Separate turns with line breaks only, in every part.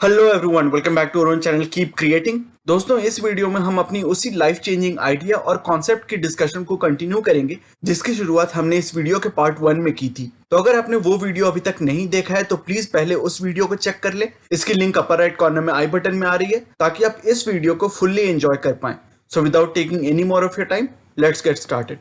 Hello everyone, welcome back to our own channel keep creating. दोस्तों, इस video में हम अपनी उसी लाइफ चेंजिंग आइडिया और कॉन्सेप्ट की डिस्कशन को कंटिन्यू करेंगे जिसकी शुरुआत हमने इस वीडियो के पार्ट 1 में की थी। तो अगर आपने वो वीडियो अभी तक नहीं देखा है तो प्लीज पहले उस वीडियो को चेक कर ले। इसकी लिंक अपर राइट कॉर्नर में आई बटन में आ रही है ताकि आप इस वीडियो को फुल्ली एंजॉय कर पाए। So without taking any more of your time, let's get started.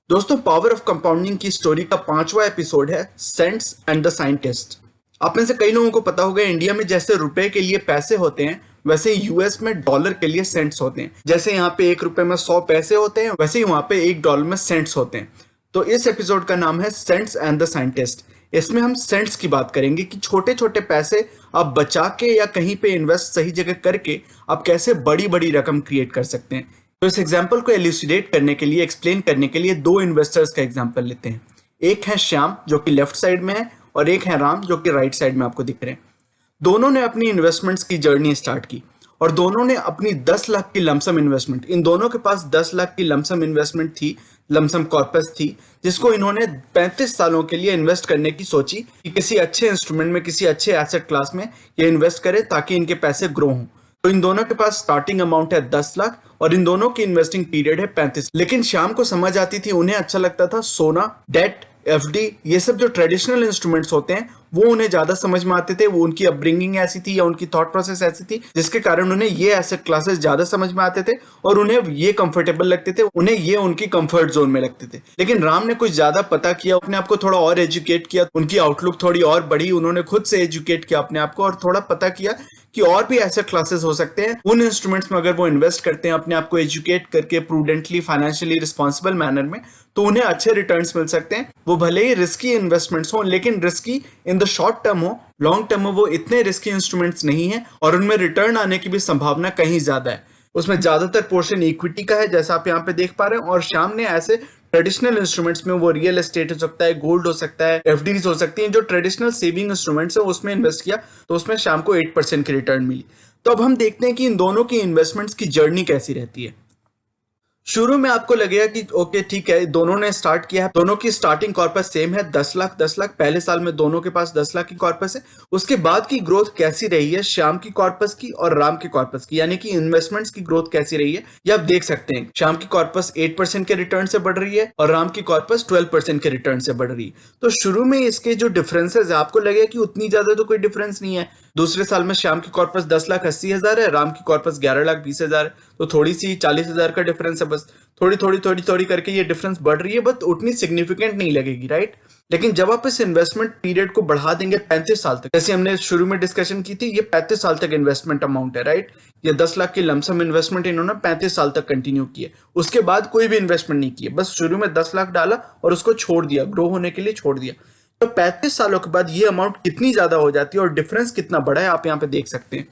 दोस्तों, पावर ऑफ कंपाउंडिंग की स्टोरी का 5वां एपिसोड है सेंट्स एंड द साइंटिस्ट। आप में से कई लोगों को पता होगा, इंडिया में जैसे रुपए के लिए पैसे होते हैं वैसे ही यूएस में डॉलर के लिए सेंट्स होते हैं। जैसे यहाँ पे 1 रुपए में 100 पैसे होते हैं वैसे ही वहां पे $1 में सेंट्स होते हैं। तो इस एपिसोड का नाम है सेंट्स एंड द साइंटिस्ट। इसमें हम सेंट्स की बात करेंगे कि छोटे छोटे पैसे आप बचा के या कहीं पे इन्वेस्ट सही जगह करके आप कैसे बड़ी बड़ी रकम क्रिएट कर सकते हैं। तो इस एग्जाम्पल को एल्यूसिडेट करने के लिए, एक्सप्लेन करने के लिए दो इन्वेस्टर्स का एग्जाम्पल लेते हैं। एक है श्याम जो कि लेफ्ट साइड में है और एक है राम जो कि राइट साइड में आपको दिख रहे हैं। दोनों ने अपनी इन्वेस्टमेंट्स की जर्नी स्टार्ट की और दोनों ने अपनी 10 लाख की लमसम इन्वेस्टमेंट, इन दोनों के पास 10 लाख की लमसम इन्वेस्टमेंट थी, लमसम कॉर्पस थी, जिसको इन्होंने 35 सालों के लिए इन्वेस्ट करने की सोची कि किसी अच्छे इंस्ट्रूमेंट में, किसी अच्छे एसेट क्लास में ये इन्वेस्ट करें ताकि इनके पैसे ग्रो हों। तो इन दोनों के पास स्टार्टिंग अमाउंट है 10 लाख और इन दोनों की इन्वेस्टिंग पीरियड है 35। लेकिन शाम को समझ आती थी, उन्हें अच्छा लगता था सोना, डेट, एफडी, ये सब जो ट्रेडिशनल इंस्ट्रूमेंट्स होते हैं वो उन्हें ज्यादा समझ में आते थे। वो उनकी अपब्रिंगिंग ऐसी थी या उनकी थॉट प्रोसेस ऐसी थी जिसके कारण उन्हें ये एसेट क्लासेस ज्यादा समझ में आते थे और उन्हें ये कंफर्टेबल लगते थे, उन्हें ये उनकी कंफर्ट जोन में लगते थे। लेकिन राम ने कुछ ज्यादा पता किया, अपने आप को थोड़ा और एजुकेट किया, उनकी आउटलुक थोड़ी और बढ़ी, उन्होंने खुद से एजुकेट किया अपने आप को और थोड़ा पता किया कि और भी ऐसे क्लासेस हो सकते हैं उन इंस्ट्रूमेंट्स में अगर वो इन्वेस्ट करते हैं अपने आप को एजुकेट करके प्रूडेंटली, फाइनेंशियली रिस्पॉन्सिबल मैनर में, तो उन्हें अच्छे रिटर्न्स मिल सकते हैं। वो भले ही रिस्की इन्वेस्टमेंट्स हो लेकिन risky in the short term हो, लॉन्ग टर्म में वो इतने रिस्की इंस्ट्रूमेंट्स नहीं है और उनमें रिटर्न आने की भी संभावना कहीं ज्यादा है। उसमें ज्यादातर पोर्शन इक्विटी का है जैसा आप यहाँ पे देख पा रहे हैं, और शाम ने ऐसे ट्रेडिशनल इंस्ट्रूमेंट्स में, वो रियल एस्टेट हो सकता है, गोल्ड हो सकता है, एफडीज हो सकती हैं, जो ट्रेडिशनल सेविंग इंस्ट्रूमेंट्स है उसमें इन्वेस्ट किया तो उसमें शाम को 8% की रिटर्न मिली। तो अब हम देखते हैं कि इन दोनों की इन्वेस्टमेंट्स की जर्नी कैसी रहती है। शुरू में आपको लगेगा कि ओके ठीक है, दोनों ने स्टार्ट किया है, दोनों की स्टार्टिंग कॉर्पस सेम है, 10 लाख पहले साल में दोनों के पास 10 लाख की कॉर्पस है। उसके बाद की ग्रोथ कैसी रही है श्याम की कॉर्पस की और राम की कॉर्पस की, यानी कि इन्वेस्टमेंट्स की ग्रोथ कैसी रही है, ये आप देख सकते हैं। श्याम की कॉर्पस 8% के रिटर्न से बढ़ रही है और राम की कॉर्पस 12% के रिटर्न से बढ़ रही है। तो शुरू में इसके जो डिफरेंसेस है आपको लगेगा कि उतनी ज्यादा तो कोई डिफरेंस नहीं है। दूसरे साल में श्याम की कॉर्पस 10,80,000 है, राम की कॉर्पस 11,20,000 है, तो थोड़ी सी 40,000 का डिफरेंस है। बस थोड़ी थोड़ी थोड़ी थोड़ी करके ये डिफरेंस बढ़ रही है, बट उतनी सिग्निफिकेंट नहीं लगेगी, राइट। लेकिन जब आप इस इन्वेस्टमेंट पीरियड को बढ़ा देंगे 35 साल तक, जैसे हमने शुरू में डिस्कशन की थी, ये 35 साल तक इन्वेस्टमेंट अमाउंट है, राइट। ये 10 लाख की लमसम इन्वेस्टमेंट इन्होंने 35 साल तक कंटिन्यू की है। उसके बाद कोई भी इन्वेस्टमेंट नहीं की है, बस शुरू में 10 लाख डाला और उसको छोड़ दिया, ग्रो होने के लिए छोड़ दिया। तो 35 सालों के बाद ये अमाउंट कितनी ज्यादा हो जाती है और डिफरेंस कितना बड़ा है आप यहाँ पे देख सकते हैं।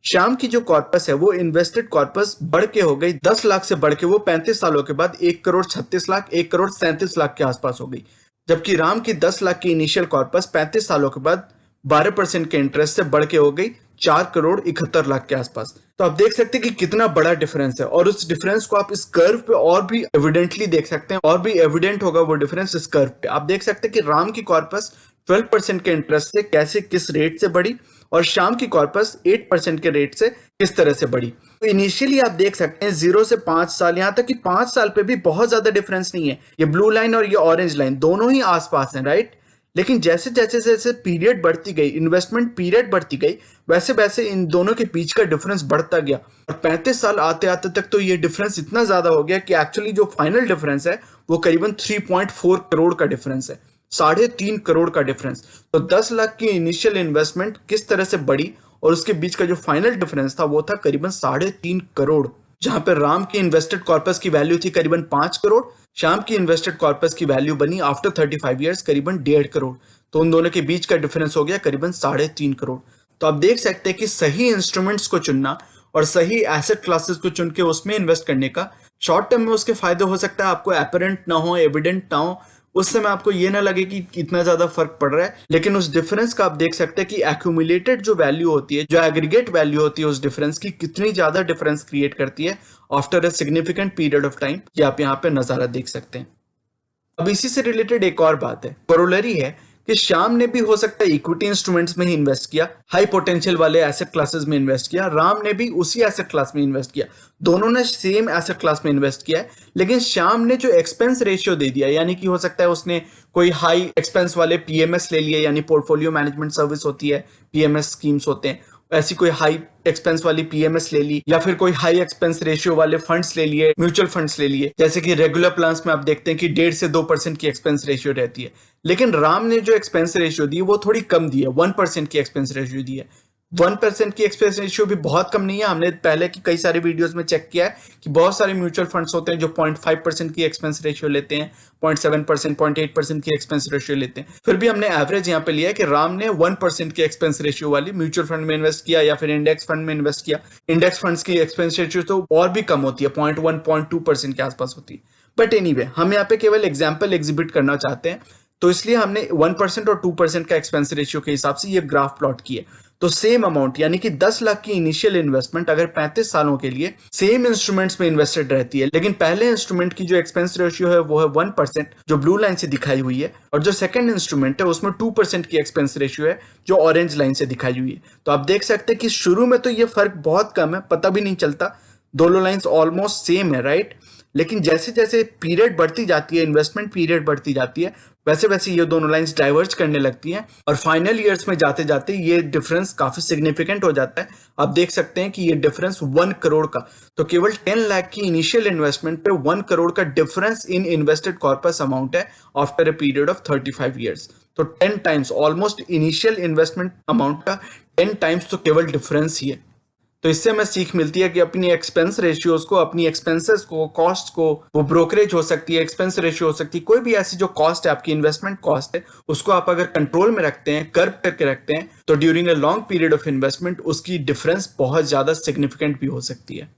श्याम की जो कॉर्पस है वो इन्वेस्टेड कॉर्पस बढ़ के हो गई 10 लाख से बढ़ के वो 35 सालों के बाद 1,36,00,000, 1,37,00,000 के आसपास हो गई। जबकि राम की 10 लाख की इनिशियल कॉर्पस 35 सालों के बाद 12% के इंटरेस्ट से बढ़ के हो गई 4,71,00,000 के आसपास। तो आप देख सकते हैं कि कितना बड़ा डिफरेंस है और उस डिफरेंस को आप इस कर्व पे और भी एविडेंटली देख सकते हैं, और भी एविडेंट होगा वो डिफरेंस इस कर्व पे। आप देख सकते हैं कि राम की कॉर्पस 12% के इंटरेस्ट से कैसे, किस रेट से बढ़ी और श्याम की कॉर्पस 8% के रेट से किस तरह से बढ़ी। तो इनिशियली आप देख सकते हैं 0 से 5 साल, यहां तक कि 5 साल पे भी बहुत ज्यादा डिफरेंस नहीं है। ये ब्लू लाइन और ये ऑरेंज लाइन दोनों ही आसपास हैं, राइट। लेकिन जैसे जैसे जैसे पीरियड बढ़ती गई, इन्वेस्टमेंट पीरियड बढ़ती गई, वैसे वैसे इन दोनों के बीच का डिफरेंस बढ़ता गया और 35 साल आते आते तक तो ये डिफरेंस इतना ज्यादा हो गया कि एक्चुअली जो फाइनल डिफरेंस है वो करीबन 3.4 करोड़ का डिफरेंस है, 3.5 करोड़ का डिफरेंस। तो 10 लाख की इनिशियल इन्वेस्टमेंट किस तरह से बढ़ी और उसके बीच का जो फाइनल डिफरेंस था वो था करीबन 3.5 करोड़। जहां पर राम की इन्वेस्टेड कॉर्पस की वैल्यू थी करीबन 5 करोड़, श्याम की इन्वेस्टेड कॉर्पस की वैल्यू बनी आफ्टर 35 ईयर्स करीबन 1.5 करोड़। तो उन दोनों के बीच का डिफरेंस हो गया करीबन 3.5 करोड़। तो आप देख सकते हैं कि सही इंस्ट्रूमेंट्स को चुनना और सही एसेट क्लासेस को चुन के उसमें इन्वेस्ट करने का शॉर्ट टर्म में उसके फायदे हो सकता है, आपको अपरेंट ना हो, एविडेंट ना हो, उस समय आपको ये ना लगे कि इतना ज्यादा फर्क पड़ रहा है, लेकिन उस डिफरेंस का आप देख सकते हैं कि एक्यूमुलेटेड जो वैल्यू होती है, जो एग्रीगेट वैल्यू होती है उस डिफरेंस की, कितनी ज्यादा डिफरेंस क्रिएट करती है after a significant period of time. ये आप यहाँ पे नजारा देख सकते हैं। अब इसी से रिलेटेड एक और बात है, कोरोलरी है कि श्याम ने भी हो सकता है इक्विटी इंस्ट्रूमेंट्स में ही इन्वेस्ट किया, हाई पोटेंशियल वाले एसेट क्लासेस में इन्वेस्ट किया, राम ने भी उसी एसेट क्लास में इन्वेस्ट किया, दोनों ने सेम एसेट क्लास में इन्वेस्ट किया है। लेकिन श्याम ने जो एक्सपेंस रेशियो दे दिया, यानी कि हो सकता है उसने कोई हाई एक्सपेंस वाले पीएमएस ले लिए, यानी पोर्टफोलियो मैनेजमेंट सर्विस होती है, पीएमएस स्कीम्स होते हैं, ऐसी कोई हाई एक्सपेंस वाली पीएमएस ले ली, या फिर कोई हाई एक्सपेंस रेशियो वाले फंड्स ले लिए, म्यूचुअल फंड्स ले लिए, जैसे कि रेगुलर प्लान्स में आप देखते हैं कि 1.5 से 2% की एक्सपेंस रेशियो रहती है। लेकिन राम ने जो एक्सपेंस रेशियो दी वो थोड़ी कम दी है, 1% की एक्सपेंस रेशियो दी है। 1% की एक्सपेंस रेशियो भी बहुत कम नहीं है। हमने पहले की कई सारे वीडियोस में चेक किया है कि बहुत सारे म्यूचुअल फंड्स होते हैं जो 0.5% की एक्सपेंस रेशियो लेते हैं, 0.7%, 0.8% की एक्सपेंस रेशियो लेते हैं। फिर भी हमने एवरेज यहाँ पे लिया है कि राम ने 1% की एक्सपेंस रेशियो वाली म्यूचुअल फंड में इन्वेस्ट किया या फिर इंडेक्स फंड में इन्वेस्ट किया। इंडेक्स फंड्स की एक्सपेंस रेशियो तो और भी कम होती है, 0.1, 0.2% के आसपास होती है। बट एनीवे, हम यहाँ पे केवल एग्जाम्पल एग्जिबिट करना चाहते हैं, तो इसलिए हमने 1% और 2% का एक्सपेंस रेशियो के हिसाब से ये ग्राफ प्लॉट किए। तो सेम अमाउंट यानी कि 10 लाख की इनिशियल इन्वेस्टमेंट अगर 35 सालों के लिए सेम इंस्ट्रूमेंट्स में इन्वेस्टेड रहती है, लेकिन पहले इंस्ट्रूमेंट की जो एक्सपेंस रेशियो है वो है 1%, जो ब्लू लाइन से दिखाई हुई है, और जो सेकंड इंस्ट्रूमेंट है उसमें 2% की एक्सपेंस रेशियो है, जो ऑरेंज लाइन से दिखाई हुई है। तो आप देख सकते हैं कि शुरू में तो ये फर्क बहुत कम है, पता भी नहीं चलता, दोनों लाइंस ऑलमोस्ट सेम है, राइट। लेकिन जैसे जैसे पीरियड बढ़ती जाती है, इन्वेस्टमेंट पीरियड बढ़ती जाती है, वैसे वैसे ये दोनों लाइंस डाइवर्ज करने लगती हैं, और फाइनल ईयर्स में जाते जाते ये डिफरेंस काफी सिग्निफिकेंट हो जाता है। आप देख सकते हैं कि ये डिफरेंस 1 करोड़ का, तो केवल 10 लाख की इनिशियल इन्वेस्टमेंट पे 1 करोड़ का difference in invested corpus amount है after a period of 35 years. तो 10 times, almost initial investment amount का 10 टाइम्स तो केवल डिफरेंस ही है। तो इससे हमें सीख मिलती है कि अपनी एक्सपेंस रेशियोज को, अपनी एक्सपेंसेस को, कॉस्ट को, वो ब्रोकरेज हो सकती है, एक्सपेंस रेशियो हो सकती है, कोई भी ऐसी जो कॉस्ट है, आपकी इन्वेस्टमेंट कॉस्ट है, उसको आप अगर कंट्रोल में रखते हैं, कर्व करके रखते हैं, तो during a long period of investment उसकी डिफरेंस बहुत ज्यादा सिग्निफिकेंट भी हो सकती है।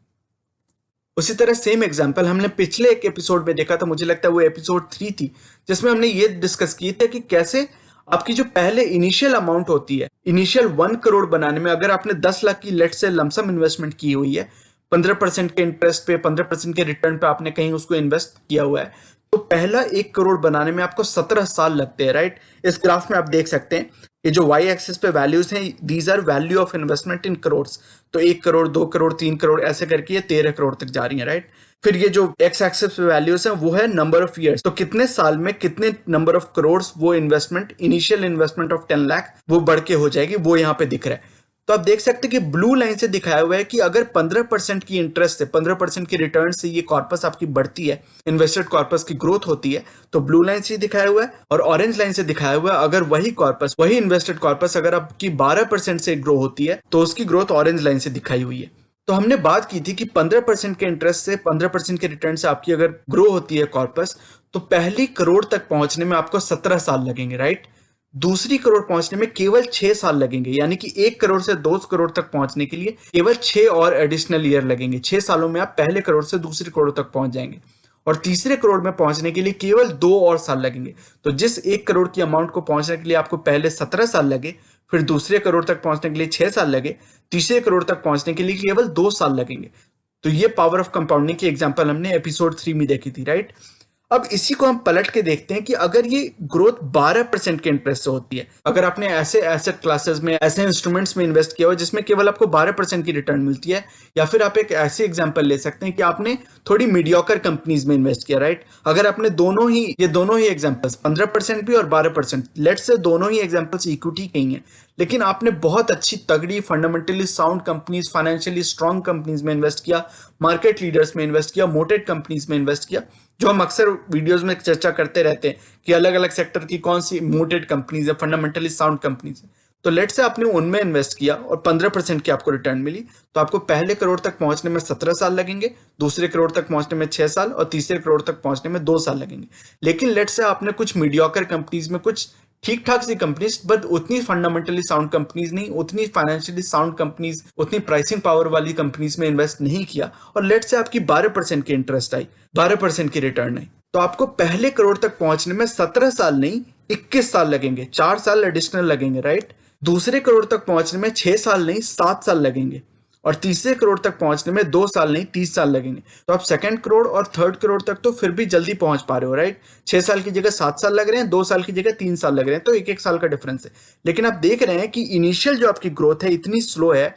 उसी तरह सेम एग्जांपल हमने पिछले एक एपिसोड में देखा था, मुझे लगता है वो एपिसोड 3 थी, जिसमें हमने ये डिस्कस की थी कि कैसे आपकी जो पहले इनिशियल अमाउंट होती है, इनिशियल 1 करोड़ बनाने में अगर आपने 10 लाख की लेट से लमसम इन्वेस्टमेंट की हुई है, 15% के इंटरेस्ट पे, 15% के रिटर्न पे आपने कहीं उसको इन्वेस्ट किया हुआ है, तो पहला 1 करोड़ बनाने में आपको 17 साल लगते हैं, राइट। इस ग्राफ में आप देख सकते हैं ये जो वाई एक्सिस पे वैल्यूज हैं, these are value of investment in crores. तो 1 करोड़, 2 करोड़, 3 करोड़ ऐसे करके ये 13 करोड़ तक जा रही है, राइट। फिर ये जो एक्स एक्सिस पे वैल्यूज हैं वो है नंबर ऑफ ईयर्स, तो कितने साल में कितने नंबर ऑफ करोड़ वो investment, initial investment of 10 lakh वो बढ़ के हो जाएगी, वो यहाँ पे दिख रहा है। तो आप देख सकते हैं कि ब्लू लाइन से दिखाया हुआ है कि अगर 15% की इंटरेस्ट से, 15% की रिटर्न से ये कॉर्पस आपकी बढ़ती है, इन्वेस्टेड कॉर्पस की ग्रोथ होती है, तो ब्लू लाइन से दिखाया हुआ है। और ऑरेंज लाइन से दिखाया हुआ है अगर वही कॉर्पस, वही इन्वेस्टेड कॉर्पस अगर आपकी 12% से ग्रो होती है, तो उसकी ग्रोथ ऑरेंज लाइन से दिखाई हुई है। तो हमने बात की थी कि 15% के इंटरेस्ट से, 15% के रिटर्न से आपकी अगर ग्रो होती है कॉर्पस, तो पहली करोड़ तक पहुंचने में आपको 17 साल लगेंगे, राइट। दूसरी करोड़ पहुंचने में केवल 6 साल लगेंगे, यानी कि 1 करोड़ से 2 करोड़ तक पहुंचने के लिए केवल 6 और एडिशनल ईयर लगेंगे। 6 सालों में आप पहले करोड़ से दूसरी करोड़ तक पहुंच जाएंगे, और तीसरे करोड़ में पहुंचने के लिए केवल 2 और साल लगेंगे। तो जिस 1 करोड़ की अमाउंट को पहुंचने के लिए आपको पहले 17 साल लगे, फिर दूसरे करोड़ तक पहुंचने के लिए 6 साल लगे, तीसरे करोड़ तक पहुंचने के लिए केवल 2 साल लगेंगे। तो ये पावर ऑफ कंपाउंडिंग की एग्जांपल हमने एपिसोड 3 में देखी थी, राइट। अब इसी को हम पलट के देखते हैं कि अगर ये ग्रोथ 12% के इंटरेस्ट से होती है, अगर आपने ऐसे एसेट क्लासेस में, ऐसे इंस्ट्रूमेंट्स में इन्वेस्ट किया हो जिसमें केवल आपको 12% की रिटर्न मिलती है, या फिर आप एक ऐसे एग्जांपल ले सकते हैं कि आपने थोड़ी मीडियोकर कंपनीज में इन्वेस्ट किया, राइट। अगर आपने दोनों ही एग्जांपल्स 15% भी और 12%, लेट्स से दोनों ही एग्जांपल्स इक्विटी के ही हैं, लेकिन आपने बहुत अच्छी तगड़ी fundamentally sound companies, financially strong companies में इन्वेस्ट किया, मार्केट लीडर्स में इन्वेस्ट किया, मोटेड कंपनीज में इन्वेस्ट किया, जो हम अक्सर वीडियोस में चर्चा करते रहते हैं कि अलग अलग सेक्टर की कौन सी मोटेड कंपनीज है, फंडामेंटली साउंड कंपनीज है। तो लेट से आपने उनमें इन्वेस्ट किया और 15% की आपको रिटर्न मिली, तो आपको पहले करोड़ तक पहुंचने में 17 साल लगेंगे, दूसरे करोड़ तक पहुंचने में 6 साल, और तीसरे करोड़ तक पहुंचने में 2 साल लगेंगे। लेकिन लेट से आपने कुछ मीडियोकर कंपनीज में, कुछ ठीक ठाक सी कंपनीज, बट उतनी फंडामेंटली साउंड कंपनीज नहीं, उतनी फाइनेंशियली साउंड कंपनीज, उतनी प्राइसिंग पावर वाली कंपनीज में इन्वेस्ट नहीं किया, और लेट से आपकी 12% की इंटरेस्ट आई, 12% की रिटर्न आई, तो आपको पहले करोड़ तक पहुंचने में 17 साल नहीं 21 साल लगेंगे, 4 साल एडिशनल लगेंगे, राइट। दूसरे करोड़ तक पहुंचने में 6 साल नहीं 7 साल लगेंगे, और तीसरे करोड़ तक पहुंचने में 2 साल नहीं 30 साल लगेंगे। तो आप सेकंड करोड़ और थर्ड करोड़ तक तो फिर भी जल्दी पहुंच पा रहे हो, राइट। 6 साल की जगह 7 साल लग रहे हैं, 2 साल की जगह 3 साल लग रहे हैं, तो एक साल का डिफरेंस है। लेकिन आप देख रहे हैं कि इनिशियल जो आपकी ग्रोथ है इतनी स्लो है।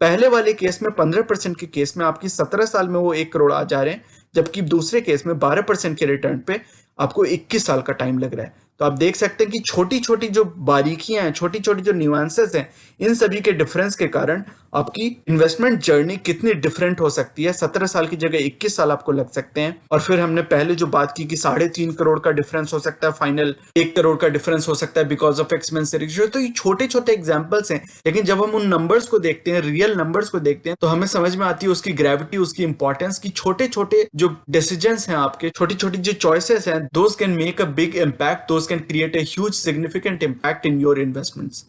पहले वाले केस में 15% के केस में आपकी 17 साल में वो 1 करोड़ आ जा रहे हैं, जबकि दूसरे केस में 12% के रिटर्न पे आपको 21 साल का टाइम लग रहा है। तो आप देख सकते हैं कि छोटी छोटी जो बारीकियां हैं, छोटी छोटी जो न्यूएंसेस हैं, इन सभी के डिफरेंस के कारण आपकी इन्वेस्टमेंट जर्नी कितनी डिफरेंट हो सकती है। 17 साल की जगह 21 साल आपको लग सकते हैं। और फिर हमने पहले जो बात की कि 3.5 करोड़ का डिफरेंस हो सकता है, फाइनल 1 करोड़ का डिफरेंस हो सकता है बिकॉज ऑफ एक्सपेंस रेशियो। तो ये छोटे छोटे एग्जाम्पल्स हैं, लेकिन जब हम उन नंबर्स को देखते हैं, रियल नंबर्स को देखते हैं, तो हमें समझ में आती है उसकी ग्रेविटी, उसकी इंपॉर्टेंस की। छोटे छोटे जो डिसीजंस हैं आपके, छोटी छोटी जो चॉइसेस हैं, those can make a big impact, those can create a huge significant impact in your investments.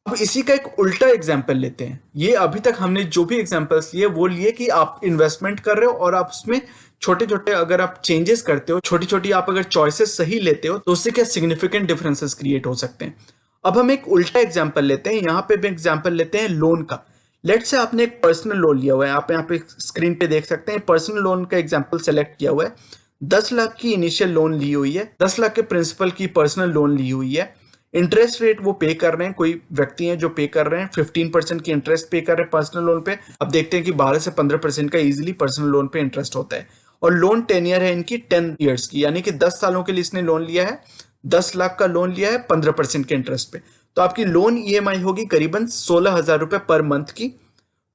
अब इसी का एक उल्टा एग्जाम्पल लेते हैं। ये अभी तक हमने जो भी एग्जाम्पल्स लिए वो लिए कि आप इन्वेस्टमेंट कर रहे हो और आप उसमें छोटे छोटे अगर आप चेंजेस करते हो, छोटी छोटी आप अगर चॉइसेस सही लेते हो, तो उससे क्या सिग्निफिकेंट डिफरेंसेस क्रिएट हो सकते हैं। अब हम एक उल्टा एग्जाम्पल लेते हैं। यहाँ पे भी एग्जाम्पल लेते हैं लोन का। लेट्स से आपने एक पर्सनल लोन लिया हुआ है, आप यहाँ पे स्क्रीन पे देख सकते हैं पर्सनल लोन का एग्जाम्पल सेलेक्ट किया हुआ है। 10 लाख की इनिशियल लोन ली हुई है, 10 लाख के प्रिंसिपल की पर्सनल लोन ली हुई है। इंटरेस्ट रेट वो पे कर रहे हैं, कोई व्यक्ति हैं जो पे कर रहे हैं 15% की इंटरेस्ट पे कर रहे हैं पर्सनल लोन पे। अब देखते हैं कि 12 से 15% का इजीली पर्सनल लोन पे इंटरेस्ट होता है। और लोन टेन्योर है इनकी 10 ईयर्स की, यानी कि 10 सालों के लिए इसने लोन लिया है। 10 लाख का लोन लिया है 15% के इंटरेस्ट पे। तो आपकी लोन ईएमआई होगी करीबन 16,000 रुपए पर मंथ की।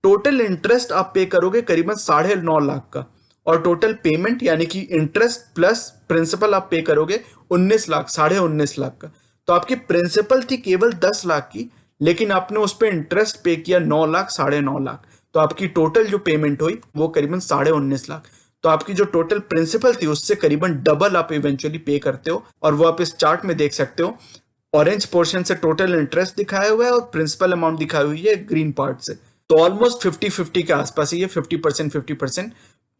टोटल इंटरेस्ट आप पे करोगे करीबन 9.5 लाख का। और टोटल पेमेंट यानी कि इंटरेस्ट प्लस प्रिंसिपल आप पे करोगे 19 लाख, 19.5 लाख का। तो आपकी प्रिंसिपल थी केवल 10 लाख की, लेकिन आपने उस पर इंटरेस्ट पे किया 9 लाख, 9.5 लाख। तो आपकी टोटल जो पेमेंट हुई वो करीबन 19.5 लाख। तो आपकी जो टोटल प्रिंसिपल थी उससे करीबन डबल आप इवेंचुअली पे करते हो। और वो आप इस चार्ट में देख सकते हो। ऑरेंज पोर्शन से टोटल इंटरेस्ट दिखाया हुआ है और प्रिंसिपल अमाउंट दिखाई हुई है ग्रीन पार्ट से। तो ऑलमोस्ट 50-50 के आसपास ही है, 50% 50%।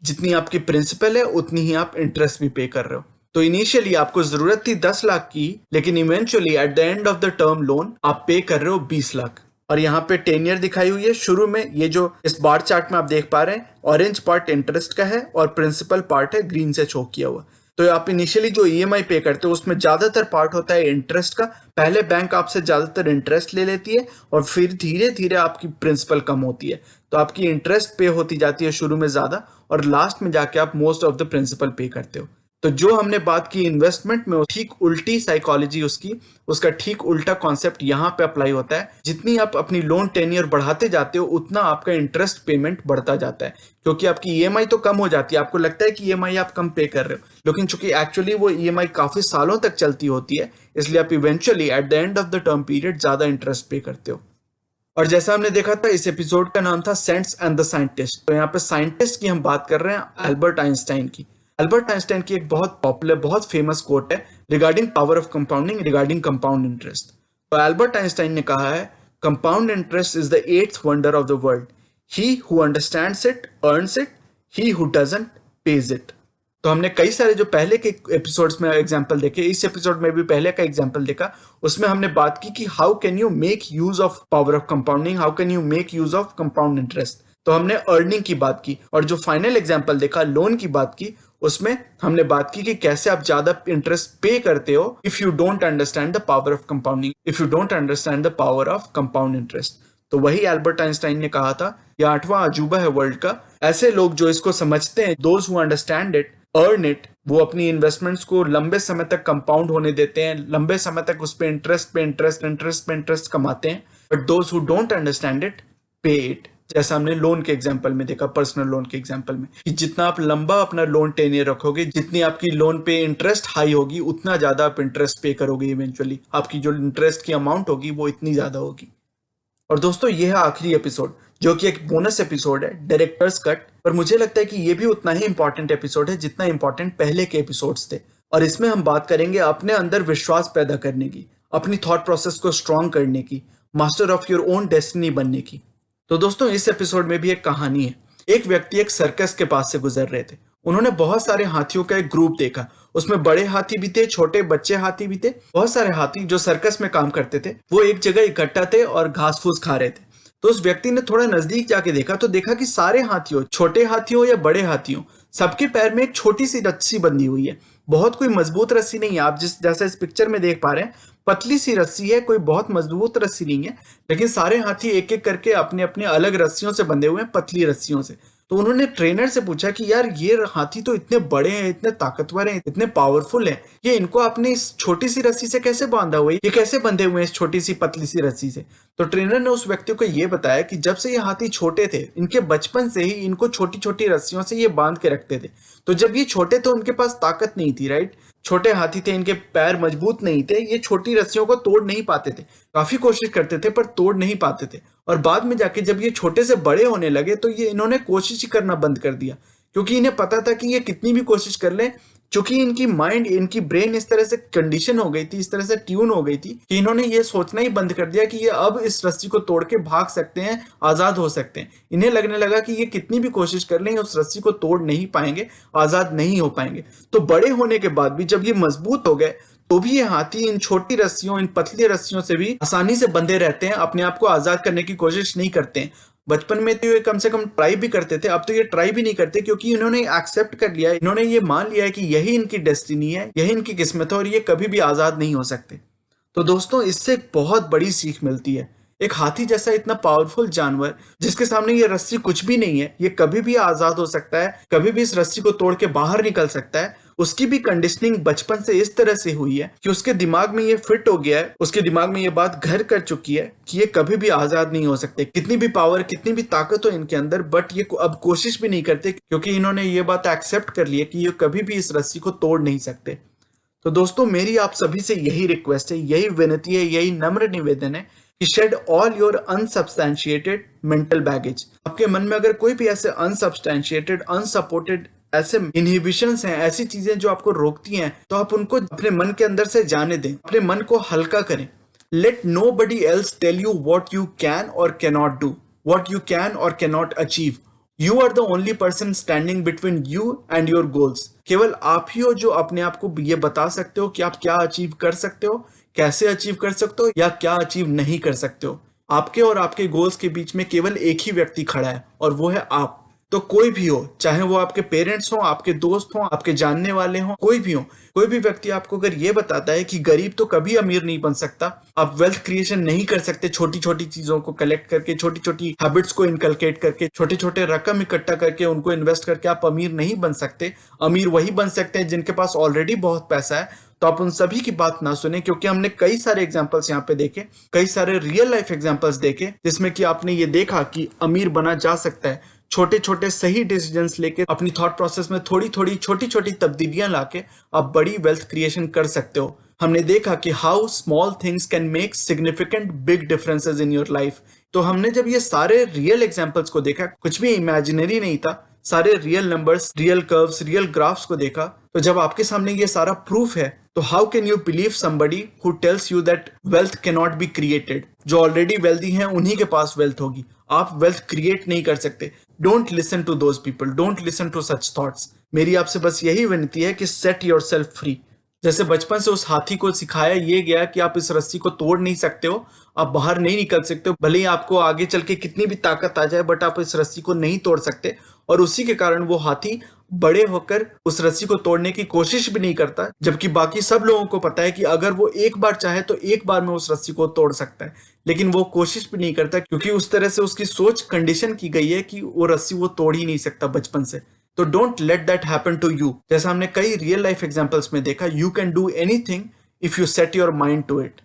जितनी आपकी प्रिंसिपल है उतनी ही आप इंटरेस्ट भी पे कर रहे हो। तो इनिशियली आपको जरूरत थी 10 लाख की, लेकिन eventually at the end of the term loan आप पे कर रहे हो 20 लाख। और यहाँ पे टेन्योर दिखाई हुई है शुरू में। ये जो इस बार चार्ट में आप देख पा रहे हैं, ऑरेंज पार्ट इंटरेस्ट का है और प्रिंसिपल पार्ट है ग्रीन से चौक किया हुआ। तो आप इनिशियली जो ईएमआई पे करते हो उसमें ज्यादातर पार्ट होता है इंटरेस्ट का। पहले बैंक आपसे ज्यादातर इंटरेस्ट ले लेती है और फिर धीरे धीरे आपकी प्रिंसिपल कम होती है। तो आपकी इंटरेस्ट पे होती जाती है शुरू में ज्यादा, और लास्ट में जाके आप मोस्ट ऑफ द प्रिंसिपल पे करते हो। तो जो हमने बात की इन्वेस्टमेंट में, ठीक उल्टी साइकोलॉजी उसका ठीक उल्टा कॉन्सेप्ट यहाँ पे अप्लाई होता है। जितनी आप अपनी लोन टेन्योर बढ़ाते जाते हो उतना आपका इंटरेस्ट पेमेंट बढ़ता जाता है, क्योंकि आपकी ईएमआई तो कम हो जाती है। आपको लगता है कि ईएमआई आप कम पे कर रहे हो, लेकिन चूंकि एक्चुअली वो ईएमआई काफी सालों तक चलती होती है, इसलिए आप eventually at the end of the term period ज्यादा इंटरेस्ट पे करते हो। और जैसा हमने देखा था, इस एपिसोड का नाम था सेंट्स एंड द साइंटिस्ट। तो यहाँ पे साइंटिस्ट की हम बात कर रहे हैं एल्बर्ट आइंस्टाइन की। एल्बर्ट आइंस्टाइन की एक बहुत पॉपुलर, बहुत फेमस कोट है regarding power of compounding, regarding compound interest. तो एल्बर्ट आइंस्टाइन ने कहा है, compound interest is the 8th wonder of the world. He who understands it earns it, he who doesn't page it. तो हमने कई सारे जो पहले के एपिसोड्स में एग्जांपल देखे, इस एपिसोड में भी पहले का एग्जांपल देखा। उसमें हमने बात की कि how can you make use of power of compounding, how can you make use of compound interest. तो हमने अर्निंग की बात की, और जो फाइनल एग्जांपल देखा लोन की बात की, उसमें हमने बात की कि कैसे आप ज्यादा इंटरेस्ट पे करते हो if you don't understand the power of compounding, if you don't understand the power of compound interest. तो वही एल्बर्ट आइंस्टाइन ने कहा था, यह 8वां अजूबा है वर्ल्ड का। ऐसे लोग जो इसको समझते हैं, those who understand it earn it, वो अपनी इन्वेस्टमेंट्स को लंबे समय तक कंपाउंड होने देते हैं, लंबे समय तक उस पे इंटरेस्ट कमाते हैं। But those who don't understand it पे इट। जैसा हमने लोन के एग्जांपल में देखा, पर्सनल लोन के एग्जांपल में, कि जितना आप लंबा अपना लोन टेन्योर रखोगे, जितनी आपकी लोन पे इंटरेस्ट हाई होगी, उतना ज्यादा आप इंटरेस्ट पे करोगे। इवेंचुअली आपकी जो इंटरेस्ट की अमाउंट होगी वो इतनी ज्यादा होगी। और दोस्तों, ये है आखिरी एपिसोड, जो कि एक बोनस एपिसोड है, डायरेक्टर्स कट। पर मुझे लगता है कि ये भी उतना ही इंपॉर्टेंट एपिसोड है जितना इंपॉर्टेंट पहले के एपिसोड्स थे। और इसमें हम बात करेंगे अपने अंदर विश्वास पैदा करने की, अपनी थॉट प्रोसेस को स्ट्रॉन्ग करने की, master of your own destiny बनने की। तो दोस्तों, इस एपिसोड में भी एक कहानी है। एक व्यक्ति एक सर्कस के पास से गुजर रहे थे। उन्होंने बहुत सारे हाथियों का एक ग्रुप देखा। उसमें बड़े हाथी भी थे, छोटे बच्चे हाथी भी थे। बहुत सारे हाथी जो सर्कस में काम करते थे वो एक जगह इकट्ठा थे और घास फूस खा रहे थे। तो उस व्यक्ति ने थोड़ा नजदीक जाके देखा तो देखा कि सारे हाथियों, छोटे हाथियों या बड़े हाथियों, सबके पैर में एक छोटी सी रस्सी बंधी हुई है। बहुत कोई मजबूत रस्सी नहीं है, आप जैसा इस पिक्चर में देख पा रहे हैं, पतली सी रस्सी है, कोई बहुत मजबूत रस्सी नहीं है। लेकिन सारे हाथी एक एक करके अपने अपने अलग रस्सियों से बंधे हुए हैं, पतली रस्सियों से। तो उन्होंने ट्रेनर से पूछा कि यार ये हाथी तो इतने बड़े हैं, इतने ताकतवर हैं, इतने पावरफुल हैं, ये इनको आपने इस छोटी सी रस्सी से कैसे बांधा हुआ है, ये कैसे बंधे हुए हैं इस छोटी सी पतली सी रस्सी से। तो ट्रेनर ने उस व्यक्ति को ये बताया कि जब से ये हाथी छोटे थे, इनके बचपन से ही इनको छोटी छोटी रस्सियों से ये बांध के रखते थे। तो जब ये छोटे थे उनके पास ताकत नहीं थी, राइट, छोटे हाथी थे, इनके पैर मजबूत नहीं थे, ये छोटी रस्सियों को तोड़ नहीं पाते थे, काफी कोशिश करते थे पर तोड़ नहीं पाते थे। और बाद में जाके जब ये छोटे से बड़े होने लगे तो ये इन्होंने कोशिश ही करना बंद कर दिया, क्योंकि इन्हें पता था कि ये कितनी भी कोशिश कर लें, क्योंकि इनकी माइंड, इनकी ब्रेन इस तरह से कंडीशन हो गई थी, इस तरह से ट्यून हो गई थी कि इन्होंने ये सोचना ही बंद कर दिया कि ये अब इस रस्सी को तोड़ के भाग सकते हैं, आजाद हो सकते हैं। इन्हें लगने लगा कि ये कितनी भी कोशिश कर लें उस रस्सी को तोड़ नहीं पाएंगे, आजाद नहीं हो पाएंगे। तो बड़े होने के बाद भी जब ये मजबूत हो गए तो भी ये हाथी इन छोटी रस्सियों, इन पतली रस्सियों से भी आसानी से बंधे रहते हैं, अपने आप को आजाद करने की कोशिश नहीं करते हैं। बचपन में तो ये कम से कम ट्राई भी करते थे, अब तो ये ट्राई भी नहीं करते, क्योंकि इन्होंने एक्सेप्ट कर लिया है, इन्होंने ये मान लिया है कि यही इनकी डेस्टिनी है, यही इनकी किस्मत है और ये कभी भी आजाद नहीं हो सकते। तो दोस्तों, इससे एक बहुत बड़ी सीख मिलती है। एक हाथी जैसा इतना पावरफुल जानवर, जिसके सामने ये रस्सी कुछ भी नहीं है, ये कभी भी आजाद हो सकता है, कभी भी इस रस्सी को तोड़ के बाहर निकल सकता है। उसकी भी कंडीशनिंग बचपन से इस तरह से हुई है कि उसके दिमाग में ये फिट हो गया है, उसके दिमाग में ये बात घर कर चुकी है कि ये कभी भी आजाद नहीं हो सकते, कितनी भी पावर, कितनी भी ताकत हो इनके अंदर, बट ये अब कोशिश भी नहीं करते, क्योंकि इन्होंने ये बात एक्सेप्ट कर ली है कि ये कभी भी इस रस्सी को तोड़ नहीं सकते। तो दोस्तों, मेरी आप सभी से यही रिक्वेस्ट है, यही विनती है, यही नम्र निवेदन है कि shed all your unsubstantiated mental baggage. आपके मन में अगर कोई भी ऐसे अनसब्सटैंशिएटेड, अनसपोर्टेड ऐसे इनहिबिशंस हैं, ऐसी चीजें जो आपको रोकती हैं, तो आप उनको अपने मन के अंदर से जाने दें, अपने मन को हल्का करें। Let nobody else tell you what you can और cannot do, what you can और cannot achieve. You are the only person standing between you and your goals. केवल आप ही हो जो अपने आप को ये बता सकते हो कि आप क्या अचीव कर सकते हो, कैसे अचीव कर सकते हो, या क्या अचीव नहीं कर सकते हो। आपके और आपके गोल्स के बीच में केवल एक ही व्यक्ति खड़ा है और वो है आप। तो कोई भी हो, चाहे वो आपके पेरेंट्स हो, आपके दोस्त हो, आपके जानने वाले हो, कोई भी हो, कोई भी व्यक्ति आपको अगर ये बताता है कि गरीब तो कभी अमीर नहीं बन सकता, आप वेल्थ क्रिएशन नहीं कर सकते छोटी छोटी चीजों को कलेक्ट करके, छोटी छोटी हैबिट्स को इनकलकेट करके, छोटे छोटे रकम इकट्ठा करके उनको इन्वेस्ट करके आप अमीर नहीं बन सकते, अमीर वही बन सकते हैं जिनके पास ऑलरेडी बहुत पैसा है, तो आप उन सभी की बात ना सुने, क्योंकि हमने कई सारे एग्जांपल्स यहाँ पे देखे, कई सारे रियल लाइफ एग्जांपल्स देखे, जिसमें कि आपने ये देखा कि अमीर बना जा सकता है छोटे छोटे सही डिसीजंस लेके, अपनी थॉट प्रोसेस में थोड़ी थोड़ी छोटी छोटी तब्दीलियां लाके आप बड़ी वेल्थ क्रिएशन कर सकते हो। हमने देखा कि how small things can make significant big differences in your life. तो हमने जब ये सारे रियल एग्जांपल्स को देखा, कुछ भी इमेजिनरी नहीं था, सारे real numbers, real curves, real graphs को देखा, तो जब आपके सामने ये सारा प्रूफ है, तो how can you believe somebody who tells you that wealth can not be created. जो ऑलरेडी वेल्दी हैं उन्हीं के पास वेल्थ होगी, आप वेल्थ क्रिएट नहीं कर सकते। Don't listen to those people, don't listen to such thoughts. मेरी आपसे बस यही विनती है कि सेट योर सेल्फ फ्री। जैसे बचपन से उस हाथी को सिखाया ये गया कि आप इस रस्सी को तोड़ नहीं सकते हो, आप बाहर नहीं निकल सकते हो, भले ही आपको आगे चल के कितनी भी ताकत आ जाए, बट आप इस रस्सी को नहीं तोड़ सकते। और उसी के कारण वो हाथी बड़े होकर उस रस्सी को तोड़ने की कोशिश भी नहीं करता, जबकि बाकी सब लोगों को पता है कि अगर वो एक बार चाहे तो एक बार में उस रस्सी को तोड़ सकता है, लेकिन वो कोशिश भी नहीं करता, क्योंकि उस तरह से उसकी सोच कंडीशन की गई है कि वो रस्सी वो तोड़ ही नहीं सकता बचपन से। तो don't let that happen to you. जैसा हमने कई रियल लाइफ एग्जांपल्स में देखा, you can do anything if you set your mind to it.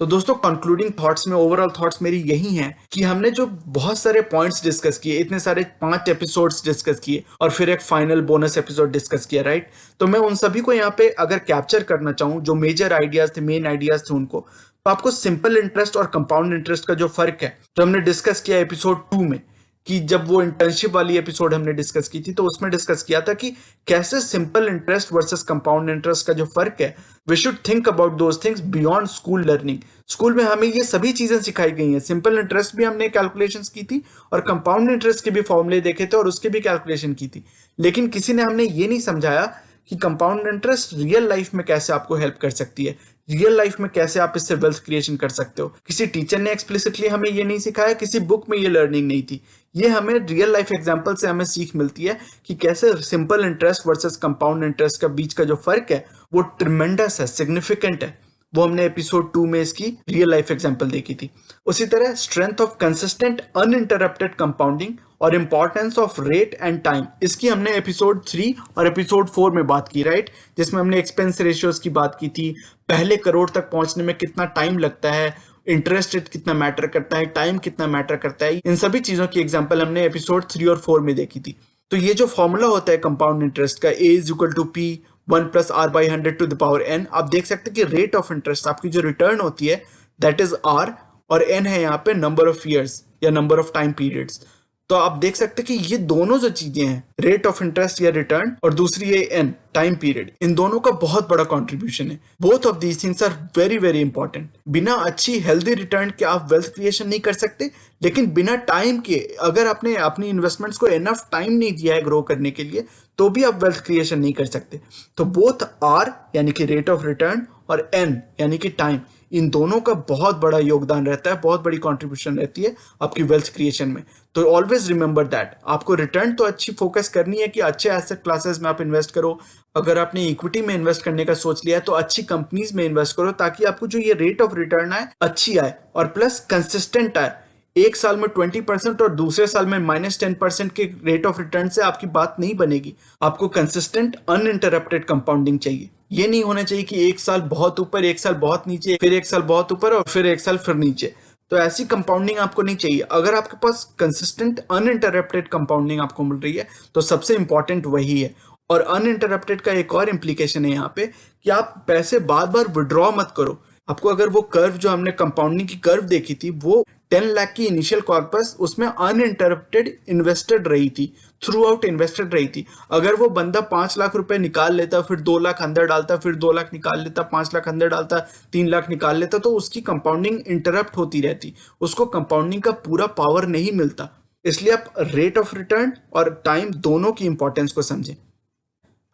तो दोस्तों, कंक्लूडिंग थॉट्स में ओवरऑल थॉट्स मेरी यही हैं कि हमने जो बहुत सारे पॉइंट्स डिस्कस किए, इतने सारे 5 एपिसोड्स डिस्कस किए और फिर एक फाइनल बोनस एपिसोड डिस्कस किया, राइट। तो मैं उन सभी को यहाँ पे अगर कैप्चर करना चाहूँ, जो मेजर आइडियाज थे, मेन आइडियाज थे उनको, तो आपको सिंपल इंटरेस्ट और कंपाउंड इंटरेस्ट का जो फर्क है, जो हमने डिस्कस किया एपिसोड 2 में, कि जब वो इंटर्नशिप वाली एपिसोड हमने डिस्कस की थी, तो उसमें डिस्कस किया था कि कैसे simple interest versus compound interest का जो फर्क है, we should think about those things beyond school learning. School में हमें ये सभी चीजें सिखाई गई हैं, सिंपल इंटरेस्ट भी हमने कैलकुलेशंस की थी और कंपाउंड इंटरेस्ट के भी फॉर्मूले देखे थे और उसके भी कैलकुलेशन की थी, लेकिन किसी ने हमने ये नहीं समझाया कि कंपाउंड इंटरेस्ट रियल लाइफ में कैसे आपको हेल्प कर सकती है, रियल लाइफ में कैसे आप इससे वेल्थ क्रिएशन कर सकते हो। किसी टीचर ने एक्सप्लिसिटली हमें ये नहीं सिखाया, किसी बुक में ये लर्निंग नहीं थी। ये हमें रियल लाइफ एग्जांपल से हमें सीख मिलती है कि कैसे simple interest versus compound interest का बीच का जो फर्क है वो ट्रिमेंडस है, सिग्निफिकेंट है। वो हमने एपिसोड 2 में इसकी रियल लाइफ एग्जांपल देखी थी। उसी तरह strength of consistent uninterrupted compounding और importance of rate and time, इसकी हमने एपिसोड 3 और एपिसोड 4 में बात की, राइट, जिसमें हमने एक्सपेंस रेशियोज की बात की थी, पहले करोड़ तक पहुंचने में कितना टाइम लगता है, इंटरेस्ट रेट कितना मैटर करता है, टाइम कितना मैटर करता है। इन सभी चीजों की एग्जांपल हमने एपिसोड 3 और 4 में देखी थी। तो ये जो फॉर्मूला होता है कंपाउंड इंटरेस्ट का, A is equal to P 1+R/100 to the power n, आप देख सकते हैं कि रेट ऑफ इंटरेस्ट, आपकी जो रिटर्न होती है, दैट इज R, और n है यहाँ पे नंबर ऑफ ईयर्स या नंबर ऑफ टाइम पीरियड्स। तो आप देख सकते हैं कि ये दोनों जो चीजें हैं, रेट ऑफ इंटरेस्ट या रिटर्न और दूसरी है n टाइम पीरियड, इन दोनों का बहुत बड़ा कंट्रीब्यूशन है। Both of these things are very very important. बिना अच्छी हेल्दी रिटर्न के आप वेल्थ क्रिएशन नहीं कर सकते, लेकिन बिना टाइम के, अगर आपने अपनी इन्वेस्टमेंट्स को एनफ टाइम नहीं दिया है ग्रो करने के लिए, तो भी आप वेल्थ क्रिएशन नहीं कर सकते। तो बोथ आर यानी कि रेट ऑफ रिटर्न और एन यानी कि टाइम, इन दोनों का बहुत बड़ा योगदान रहता है, बहुत बड़ी कंट्रीब्यूशन रहती है आपकी वेल्थ क्रिएशन में। तो ऑलवेज रिमेंबर दैट आपको रिटर्न तो अच्छी फोकस करनी है कि अच्छे एसेट क्लासेस में आप इन्वेस्ट करो। अगर आपने इक्विटी में इन्वेस्ट करने का सोच लिया है तो अच्छी कंपनीज में इन्वेस्ट करो, ताकि आपको जो ये रेट ऑफ रिटर्न आए अच्छी आए और प्लस कंसिस्टेंट आए। एक साल में 20% और दूसरे साल में -10% के रेट ऑफ रिटर्न से आपकी बात नहीं बनेगी। आपको कंसिस्टेंट अनइंटरप्टेड कंपाउंडिंग चाहिए। ये नहीं होना चाहिए कि एक साल बहुत ऊपर, एक साल बहुत नीचे, फिर एक साल बहुत ऊपर और फिर एक साल फिर नीचे। तो ऐसी कंपाउंडिंग आपको नहीं चाहिए। अगर आपके पास कंसिस्टेंट अनइंटरप्टेड कंपाउंडिंग आपको मिल रही है तो सबसे इंपॉर्टेंट वही है। और अनइंटरप्टेड का एक और इम्प्लीकेशन है यहाँ पे कि आप पैसे बार बार विड्रॉ मत करो। आपको अगर वो कर्व जो हमने कंपाउंडिंग की कर्व देखी थी, वो 10 लाख की इनिशियल कॉर्पस उसमें अनइंटरप्टेड इन्वेस्टेड रही थी, थ्रू आउट इन्वेस्टेड रही थी। अगर वो बंदा 5 लाख रुपए निकाल लेता, फिर 2 लाख अंदर डालता, फिर 2 लाख निकाल लेता, 5 लाख अंदर डालता, 3 लाख निकाल लेता, तो उसकी कंपाउंडिंग इंटरप्ट होती रहती, उसको कंपाउंडिंग का पूरा पावर नहीं मिलता। इसलिए आप रेट ऑफ रिटर्न और टाइम दोनों की इंपॉर्टेंस को समझें।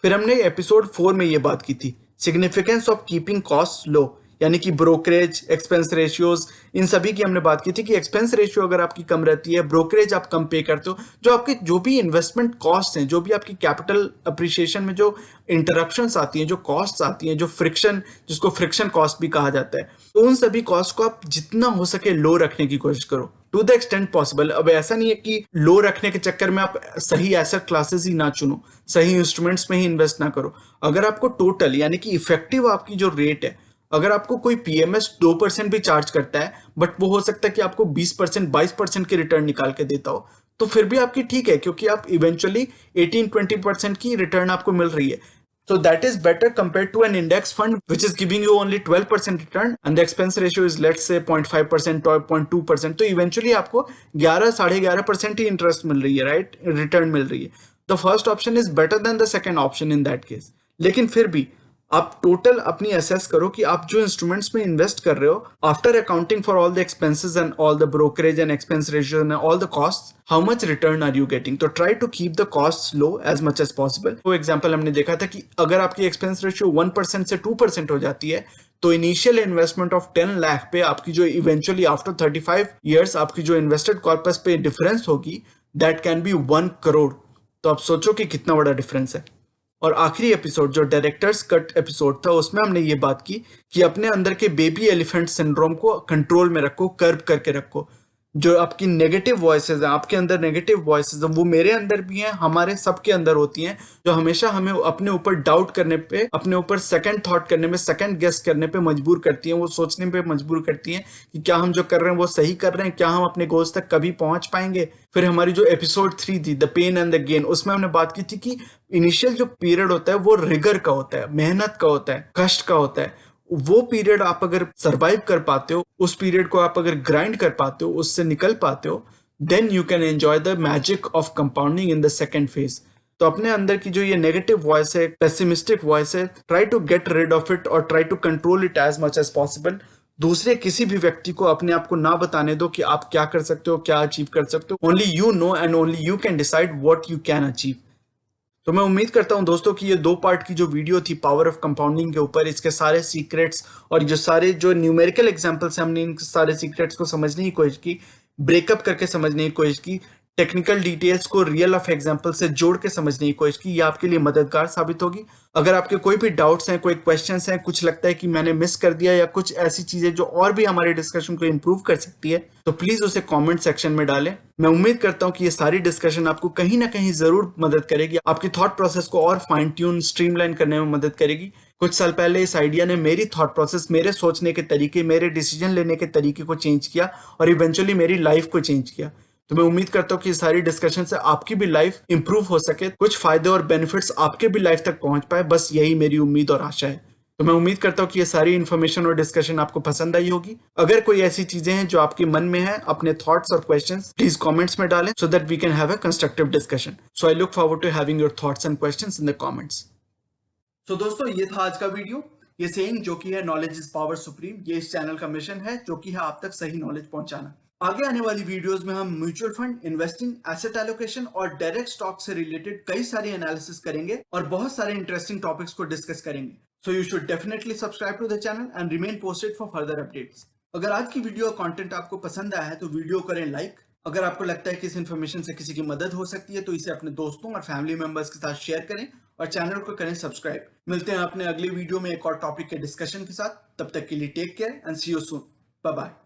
फिर हमने एपिसोड 4 में ये बात की थी, significance of keeping cost low, यानी कि ब्रोकरेज, एक्सपेंस रेशियोज, इन सभी की हमने बात की थी कि एक्सपेंस रेशियो अगर आपकी कम रहती है, ब्रोकरेज आप कम पे करते हो, जो आपके जो भी इन्वेस्टमेंट कॉस्ट हैं, जो भी आपकी कैपिटल अप्रिशिएशन में जो इंटरप्शंस आती हैं, जो कॉस्ट आती हैं, जो फ्रिक्शन, जिसको फ्रिक्शन कॉस्ट भी कहा जाता है, तो उन सभी कॉस्ट को आप जितना हो सके लो रखने की कोशिश करो, टू द एक्सटेंट पॉसिबल। अब ऐसा नहीं है कि लो रखने के चक्कर में आप सही एसेट क्लासेस ही ना चुनो, सही इंस्ट्रूमेंट्स में ही इन्वेस्ट ना करो। अगर आपको टोटल यानी कि इफेक्टिव आपकी जो रेट है, अगर आपको कोई पीएमएस 2% भी चार्ज करता है, बट वो हो सकता है कि आपको 20% 22% की रिटर्न निकाल के देता हो, तो फिर भी आपकी ठीक है, क्योंकि आप इवेंचुअली 18-20% की रिटर्न आपको मिल रही है। So that is better compared to an index fund which is giving you only 12% return and the expense ratio is let's say 0.5% or 0.2%. तो इवेंचुअली आपको 11-11.5% ही इंटरेस्ट मिल रही है, राइट, रिटर्न मिल रही है। The first option is better than the second option in that case. लेकिन फिर भी आप टोटल अपनी असेस करो कि आप जो इंस्ट्रूमेंट्स में इन्वेस्ट कर रहे हो, after accounting for all the expenses and all the brokerage and expense ratio and all the costs, how much return are you getting. तो try to keep the cost low as much as possible. वो example हमने देखा था कि अगर आपकी expense ratio 1% से 2% हो जाती है, तो इनिशियल इन्वेस्टमेंट ऑफ 10 लाख पे आपकी जो इवेंचुअली आफ्टर 35 ईयर्स आपकी जो इन्वेस्टेड कॉर्पस पे डिफरेंस होगी, दैट कैन बी 1 करोड़। तो आप सोचो कि कितना बड़ा डिफरेंस है। और आखिरी एपिसोड जो डायरेक्टर्स कट एपिसोड था, उसमें हमने ये बात की कि अपने अंदर के बेबी एलिफेंट सिंड्रोम को कंट्रोल में रखो, कर्ब करके रखो। जो आपकी नेगेटिव वॉइसेस हैं, आपके अंदर नेगेटिव वॉइसेस हैं, वो मेरे अंदर भी हैं, हमारे सबके अंदर होती हैं, जो हमेशा हमें अपने ऊपर डाउट करने पे, अपने ऊपर सेकंड थॉट करने में, सेकंड गेस करने पे मजबूर करती हैं। वो सोचने पे मजबूर करती हैं कि क्या हम जो कर रहे हैं वो सही कर रहे हैं, क्या हम अपने गोल्स तक कभी पहुंच पाएंगे। फिर हमारी जो एपिसोड 3 थी, the pain and the gain, उसमें हमने बात की थी कि इनिशियल जो पीरियड होता है वो रिगर का होता है, मेहनत का होता है, कष्ट का होता है। वो पीरियड आप अगर सरवाइव कर पाते हो, उस पीरियड को आप अगर ग्राइंड कर पाते हो, उससे निकल पाते हो, then you can enjoy the magic of compounding in the second phase. तो अपने अंदर की जो ये नेगेटिव वॉइस है, पेसिमिस्टिक वॉइस है, try to get rid of it और try to control it as much as possible. दूसरे किसी भी व्यक्ति को अपने आप को ना बताने दो कि आप क्या कर सकते हो, क्या अचीव कर सकते हो। Only you know and only you can decide what you can achieve. तो मैं उम्मीद करता हूं दोस्तों कि ये 2 पार्ट की जो वीडियो थी पावर ऑफ कंपाउंडिंग के ऊपर, इसके सारे सीक्रेट्स और जो सारे जो न्यूमेरिकल एग्जांपल्स हमने इन सारे सीक्रेट्स को समझने की कोशिश की, ब्रेकअप करके समझने की कोशिश की, टेक्निकल डिटेल्स को रियल लाइफ एग्जांपल से जोड़ के समझने की कोशिश की, ये आपके लिए मददगार साबित होगी। अगर आपके कोई भी डाउट्स हैं, कोई क्वेश्चंस हैं, कुछ लगता है कि मैंने मिस कर दिया या कुछ ऐसी चीजें जो और भी हमारे डिस्कशन को इंप्रूव कर सकती है, तो प्लीज उसे कमेंट सेक्शन में डालें। मैं उम्मीद करता हूं कि ये सारी डिस्कशन आपको कहीं ना कहीं जरूर मदद करेगी, आपकी थॉट प्रोसेस को और फाइन ट्यून स्ट्रीमलाइन करने में मदद करेगी। कुछ साल पहले इस आइडिया ने मेरी थॉट प्रोसेस, मेरे सोचने के तरीके, मेरे डिसीजन लेने के तरीके को चेंज किया और इवेंचुअली मेरी लाइफ को चेंज किया। तो मैं उम्मीद करता हूँ कि सारी डिस्कशन से आपकी भी लाइफ इंप्रूव हो सके, कुछ फायदे और बेनिफिट्स आपके भी लाइफ तक पहुंच पाए, बस यही मेरी उम्मीद और आशा है। तो मैं उम्मीद करता हूँ कि ये सारी इन्फॉर्मेशन और डिस्कशन आपको पसंद आई होगी। अगर कोई ऐसी चीजें हैं जो आपके मन में है, अपने थॉट्स और क्वेश्चंस प्लीज कमेंट्स में डालें, so that we can have a constructive discussion. So I look forward to having your thoughts and questions in the comments. तो दोस्तों ये था आज का वीडियो। ये सेइंग जो कि है नॉलेज इज पावर सुप्रीम, ये इस चैनल का मिशन है जो कि है आप तक सही नॉलेज पहुंचाना। आगे आने वाली वीडियोस में हम mutual fund, investing, asset allocation और डायरेक्ट स्टॉक से रिलेटेड कई सारी एनालिसिस करेंगे और बहुत सारे इंटरेस्टिंग टॉपिक्स को डिस्कस करेंगे। So you should definitely subscribe to the channel and remain posted for further updates. अगर आज की वीडियो कंटेंट आपको पसंद आया है तो वीडियो करें लाइक। अगर आपको लगता है कि इस इन्फॉर्मेशन से किसी की मदद हो सकती है तो इसे अपने दोस्तों और फैमिली मेंबर्स के साथ शेयर करें और चैनल को करें सब्सक्राइब। मिलते हैं अपने अगले वीडियो में एक और टॉपिक के डिस्कशन के साथ। तब तक के लिए take care and see you soon. Bye bye.